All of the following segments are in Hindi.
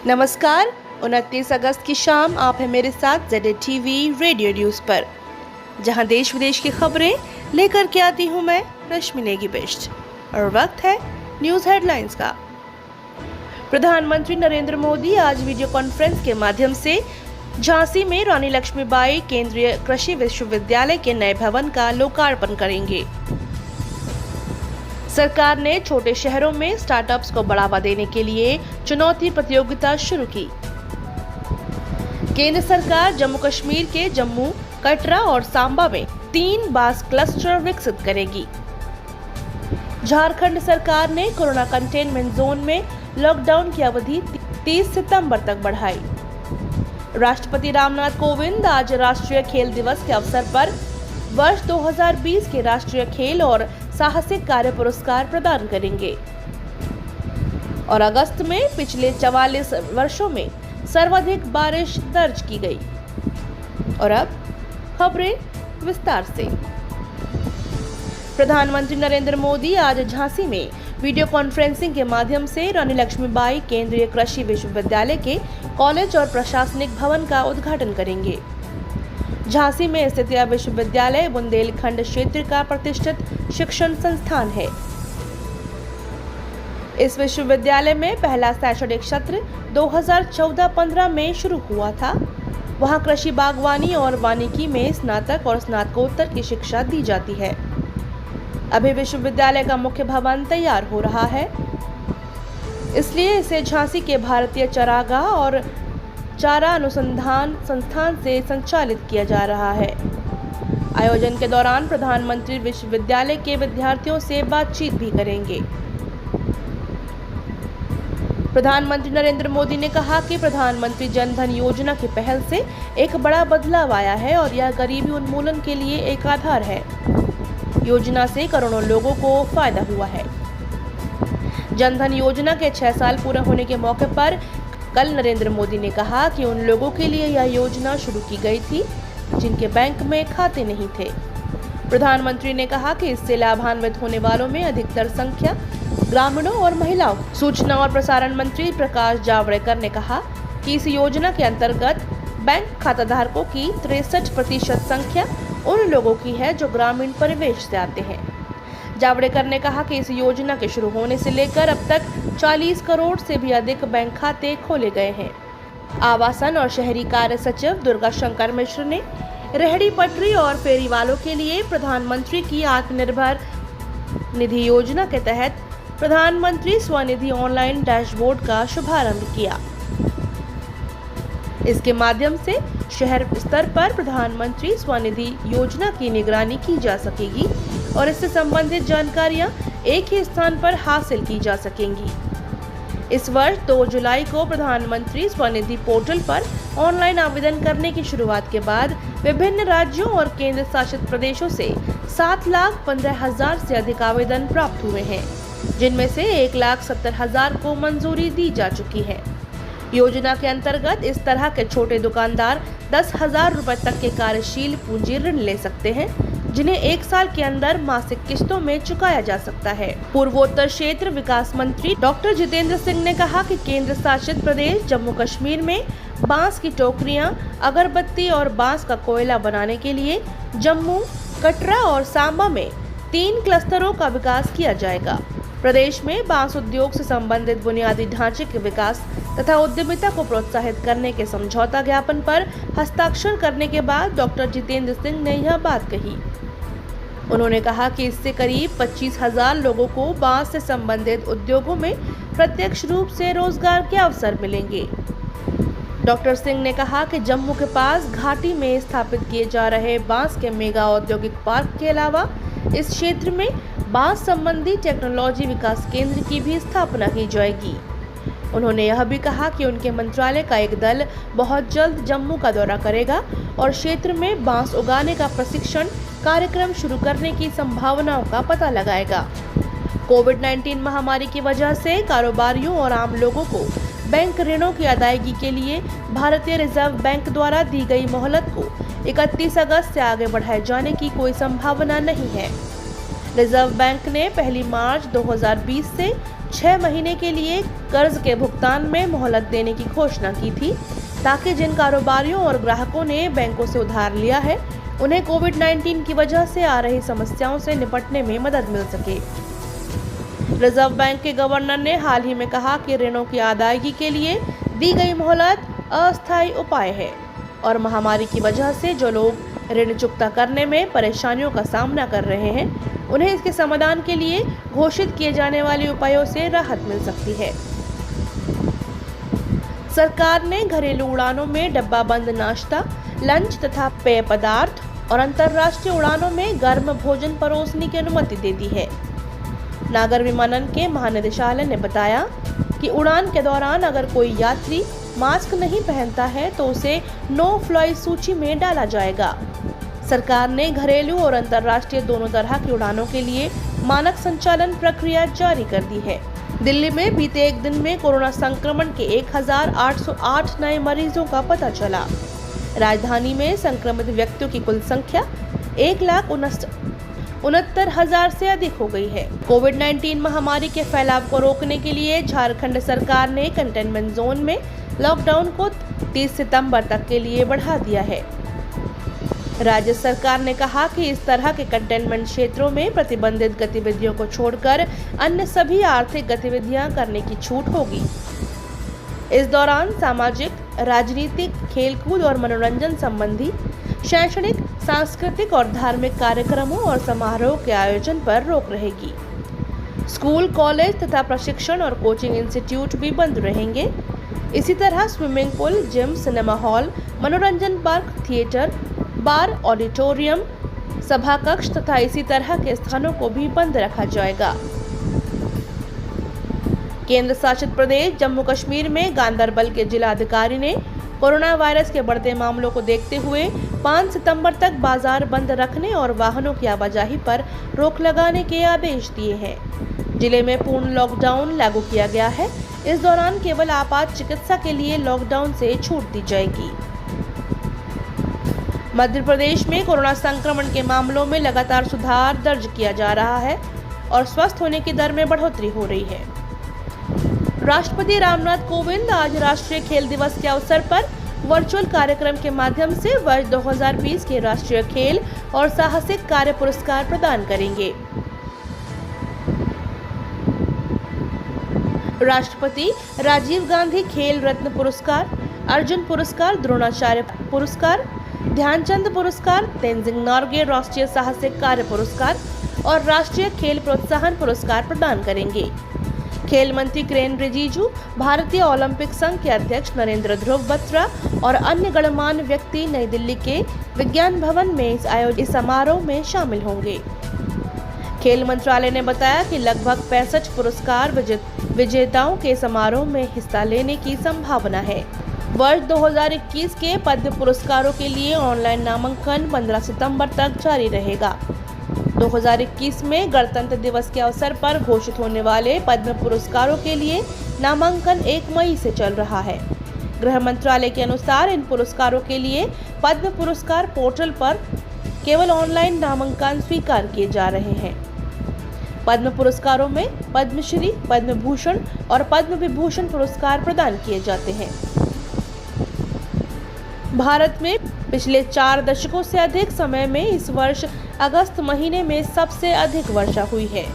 नमस्कार। 29 अगस्त की शाम आप हैं मेरे साथ ZDTV रेडियो न्यूज़ पर, जहां देश विदेश की खबरें लेकर के आती हूं मैं रश्मि नेगी बिष्ट। और वक्त है न्यूज़ हेडलाइंस का। प्रधानमंत्री नरेंद्र मोदी आज वीडियो कॉन्फ्रेंस के माध्यम से झांसी में रानी लक्ष्मीबाई केंद्रीय कृषि विश्वविद्यालय के नए भवन का लोकार्पण करेंगे। सरकार ने छोटे शहरों में स्टार्टअप्स को बढ़ावा देने के लिए चुनौती प्रतियोगिता शुरू की। केंद्र सरकार जम्मू कश्मीर के जम्मू, कटरा और सांबा में 3 बास क्लस्टर विकसित करेगी। झारखंड सरकार ने कोरोना कंटेनमेंट जोन में लॉकडाउन की अवधि 30 सितंबर तक बढ़ाई। राष्ट्रपति रामनाथ कोविंद आज राष्ट्रीय खेल दिवस के अवसर पर वर्ष 2020 के राष्ट्रीय खेल और साहसिक कार्य पुरस्कार प्रदान करेंगे। और अगस्त में पिछले 44 वर्षों में सर्वाधिक बारिश दर्ज की गई। और अब खबरें विस्तार से। प्रधानमंत्री नरेंद्र मोदी आज झांसी में वीडियो कॉन्फ्रेंसिंग के माध्यम से रानी लक्ष्मीबाई केंद्रीय कृषि विश्वविद्यालय के कॉलेज और प्रशासनिक भवन का उद्घाटन करेंगे। झांसी में स्थित यह विश्वविद्यालय बुंदेलखंड क्षेत्र का प्रतिष्ठित शिक्षण संस्थान है। इस विश्वविद्यालय में पहला शैक्षणिक सत्र 2014-15 में शुरू हुआ था। वहां कृषि, बागवानी और वानिकी में स्नातक और स्नातकोत्तर की शिक्षा दी जाती है। अभी विश्वविद्यालय का मुख्य भवन तैयार हो रहा है, इसलिए इसे झांसी के भारतीय चरागाह और चारा अनुसंधान संस्थान से संचालित किया जा रहा है। आयोजन के दौरान प्रधानमंत्री विश्वविद्यालय के विद्यार्थियों से बातचीत भी करेंगे। प्रधानमंत्री नरेंद्र मोदी ने कहा कि प्रधानमंत्री जन धन योजना की पहल से एक बड़ा बदलाव आया है और यह गरीबी उन्मूलन के लिए एक आधार है। योजना से करोड़ों लोगों को फायदा हुआ है। जन धन योजना के 6 साल पूरे होने के मौके पर कल नरेंद्र मोदी ने कहा कि उन लोगों के लिए यह योजना शुरू की गई थी जिनके बैंक में खाते नहीं थे। प्रधानमंत्री ने कहा कि इससे लाभान्वित होने वालों में अधिकतर संख्या ग्रामीणों और महिलाओं। सूचना और प्रसारण मंत्री प्रकाश जावड़ेकर ने कहा कि इस योजना के अंतर्गत बैंक खाताधारकों की 63% संख्या उन लोगों की है जो ग्रामीण परिवेश से आते हैं। जावड़ेकर ने कहा कि इस योजना के शुरू होने से लेकर अब तक 40 करोड़ से भी अधिक बैंक खाते खोले गए हैं। आवासन और शहरी कार्य सचिव दुर्गा शंकर मिश्र ने रेहड़ी पटरी और फेरी वालों के लिए प्रधानमंत्री की आत्मनिर्भर निधि योजना के तहत प्रधानमंत्री स्वनिधि ऑनलाइन डैशबोर्ड का शुभारंभ किया। इसके माध्यम से शहर स्तर पर प्रधानमंत्री स्वनिधि योजना की निगरानी की जा सकेगी और इससे संबंधित जानकारियां एक ही स्थान पर हासिल की जा सकेंगी। इस वर्ष 2 जुलाई को प्रधानमंत्री स्वनिधि पोर्टल पर ऑनलाइन आवेदन करने की शुरुआत के बाद विभिन्न राज्यों और केंद्र शासित प्रदेशों से 7,15,000 से अधिक आवेदन प्राप्त हुए हैं, जिनमें से 1,70,000 को मंजूरी दी जा चुकी है। योजना के अंतर्गत इस तरह के छोटे दुकानदार 10,000 रुपए तक के कार्यशील पूंजी ऋण ले सकते हैं, जिन्हें 1 साल के अंदर मासिक किस्तों में चुकाया जा सकता है। पूर्वोत्तर क्षेत्र विकास मंत्री डॉक्टर जितेंद्र सिंह ने कहा कि केंद्र शासित प्रदेश जम्मू कश्मीर में बांस की टोकरियां, अगरबत्ती और बांस का कोयला बनाने के लिए जम्मू, कटरा और सांबा में 3 क्लस्टरों का विकास किया जाएगा। प्रदेश में बांस उद्योग से संबंधित बुनियादी ढांचे के विकास तथा उद्यमिता को प्रोत्साहित करने के समझौता ज्ञापन पर हस्ताक्षर करने के बाद डॉक्टर जितेंद्र सिंह ने यह बात कही। उन्होंने कहा कि इससे करीब 25,000 लोगों को बांस से संबंधित उद्योगों में प्रत्यक्ष रूप से रोजगार के अवसर मिलेंगे। डॉक्टर सिंह ने कहा कि जम्मू के पास घाटी में स्थापित किए जा रहे बांस के मेगा औद्योगिक पार्क के अलावा इस क्षेत्र में बांस संबंधी टेक्नोलॉजी विकास केंद्र की भी स्थापना की जाएगी। उन्होंने यह भी कहा कि उनके मंत्रालय का एक दल बहुत जल्द जम्मू का दौरा करेगा और क्षेत्र में बांस उगाने का प्रशिक्षण कार्यक्रम शुरू करने की संभावनाओं का पता लगाएगा। कोविड-19 महामारी की वजह से कारोबारियों और आम लोगों को बैंक ऋणों की अदायगी के लिए भारतीय रिजर्व बैंक द्वारा दी गई मोहलत को 31 अगस्त से आगे बढ़ाए जाने की कोई संभावना नहीं है। रिजर्व बैंक ने 1 मार्च 2020 से 6 महीने के लिए कर्ज के भुगतान में मोहलत देने की घोषणा की थी, ताकि जिन कारोबारियों और ग्राहकों ने बैंकों से उधार लिया है उन्हें कोविड-19 की वजह से आ रही समस्याओं से निपटने में मदद मिल सके। रिजर्व बैंक के गवर्नर ने हाल ही में कहा कि ऋणों की अदायगी के लिए दी गई मोहलत अस्थायी उपाय है और महामारी की वजह से जो लोग ऋण चुकता करने में परेशानियों का सामना कर रहे हैं उन्हें इसके समाधान के लिए घोषित किए जाने वाले उपायों से राहत मिल सकती है। सरकार ने घरेलू उड़ानों में डब्बाबंद नाश्ता, लंच तथा पेय पदार्थ और अंतर्राष्ट्रीय उड़ानों में गर्म भोजन परोसने की अनुमति दे दी है। नागर विमानन के महानिदेशालय ने बताया कि उड़ान के दौरान अगर कोई यात्री मास्क नहीं पहनता है तो उसे नो फ्लाई सूची में डाला जाएगा। सरकार ने घरेलू और अंतर्राष्ट्रीय दोनों तरह की उड़ानों के लिए मानक संचालन प्रक्रिया जारी कर दी है। दिल्ली में बीते एक दिन में कोरोना संक्रमण के 1808 नए मरीजों का पता चला। राजधानी में संक्रमित व्यक्तियों की कुल संख्या 1,69,000 से अधिक हो गई है। कोविड-19 महामारी के फैलाव को रोकने के लिए झारखंड सरकार ने कंटेनमेंट जोन में लॉकडाउन को 30 सितंबर तक के लिए बढ़ा दिया है। राज्य सरकार ने कहा कि इस तरह के कंटेनमेंट क्षेत्रों में प्रतिबंधित गतिविधियों को छोड़कर अन्य सभी आर्थिक गतिविधियां करने की छूट होगी। इस दौरान सामाजिक, राजनीतिक, खेलकूद और मनोरंजन संबंधी शैक्षणिक, सांस्कृतिक और धार्मिक कार्यक्रमों और समारोह के आयोजन पर रोक रहेगी। स्कूल, कॉलेज तथा प्रशिक्षण और कोचिंग इंस्टीट्यूट भी बंद रहेंगे। इसी तरह swimming pool, gym, cinema hall, मनोरंजन पार्क, थिएटर, बार, ऑडिटोरियम, सभा कक्ष तथा इसी तरह के स्थानों को भी बंद रखा जाएगा। केंद्र शासित प्रदेश जम्मू कश्मीर में गांदरबल के जिलाधिकारी ने कोरोना वायरस के बढ़ते मामलों को देखते हुए 5 सितंबर तक बाजार बंद रखने और वाहनों की आवाजाही पर रोक लगाने के आदेश दिए हैं। जिले में पूर्ण लॉकडाउन लागू किया गया है। इस दौरान केवल आपात चिकित्सा के लिए लॉकडाउन से छूट दी जाएगी। मध्य प्रदेश में कोरोना संक्रमण के मामलों में लगातार सुधार दर्ज किया जा रहा है और स्वस्थ होने की दर में बढ़ोतरी हो रही है। राष्ट्रपति रामनाथ कोविंद आज राष्ट्रीय खेल दिवस के अवसर पर वर्चुअल कार्यक्रम के माध्यम से वर्ष 2020 के राष्ट्रीय खेल और साहसिक कार्य पुरस्कार प्रदान करेंगे। राष्ट्रपति राजीव गांधी खेल रत्न पुरस्कार, अर्जुन पुरस्कार, द्रोणाचार्य पुरस्कार, ध्यानचंद पुरस्कार, तेंजिंग नोर्गे राष्ट्रीय साहसिक कार्य पुरस्कार और राष्ट्रीय खेल प्रोत्साहन पुरस्कार प्रदान करेंगे। खेल मंत्री किरेन रिजिजू, भारतीय ओलंपिक संघ के अध्यक्ष नरेंद्र ध्रुव बत्रा और अन्य गणमान्य व्यक्ति नई दिल्ली के विज्ञान भवन में इस आयोजित समारोह में शामिल होंगे। खेल मंत्रालय ने बताया कि लगभग 65 पुरस्कार विजेताओं के समारोह में हिस्सा लेने की संभावना है। वर्ष 2021 के पद्म पुरस्कारों के लिए ऑनलाइन नामांकन 15 सितंबर तक जारी रहेगा। 2021 में गणतंत्र दिवस के अवसर पर घोषित होने वाले पद्म पुरस्कारों के लिए नामांकन 1 मई से चल रहा है। गृह मंत्रालय के अनुसार इन पुरस्कारों के लिए पद्म पुरस्कार पोर्टल पर केवल ऑनलाइन नामांकन स्वीकार किए जा रहे हैं। पद्म पुरस्कारों में पद्मश्री, पद्म भूषण और पद्म विभूषण पुरस्कार प्रदान किए जाते हैं। भारत में पिछले 4 दशकों से अधिक समय में इस वर्ष अगस्त महीने में सबसे अधिक वर्षा हुई है।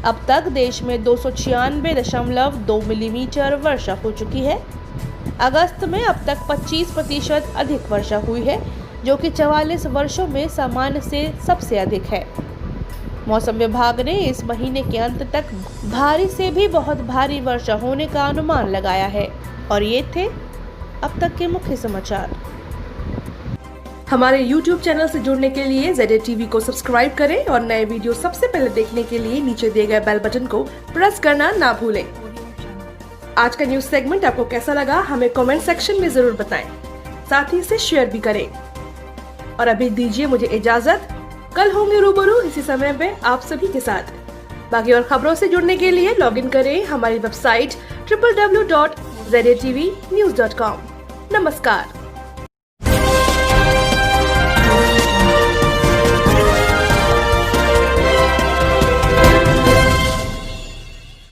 अब तक देश में 296.2 मिलीमीटर वर्षा हो चुकी है। अगस्त में अब तक 25% अधिक वर्षा हुई है, जो कि 44 वर्षों में सामान्य से सबसे अधिक है। मौसम विभाग ने इस महीने के अंत तक भारी से भी बहुत भारी वर्षा होने का अनुमान लगाया है। और ये थे अब तक के मुख्य समाचार। हमारे YouTube चैनल से जुड़ने के लिए ZATV को सब्सक्राइब करें और नए वीडियो सबसे पहले देखने के लिए नीचे दिए गए बेल बटन को प्रेस करना ना भूलें। आज का न्यूज सेगमेंट आपको कैसा लगा हमें कमेंट सेक्शन में जरूर बताएं। साथ ही इसे शेयर भी करें। और अभी दीजिए मुझे इजाजत। कल होंगे रूबरू इसी समय पे आप सभी के साथ। बाकी और खबरों से जुड़ने के लिए लॉगिन करें हमारी वेबसाइट www.zatvnews.com। नमस्कार।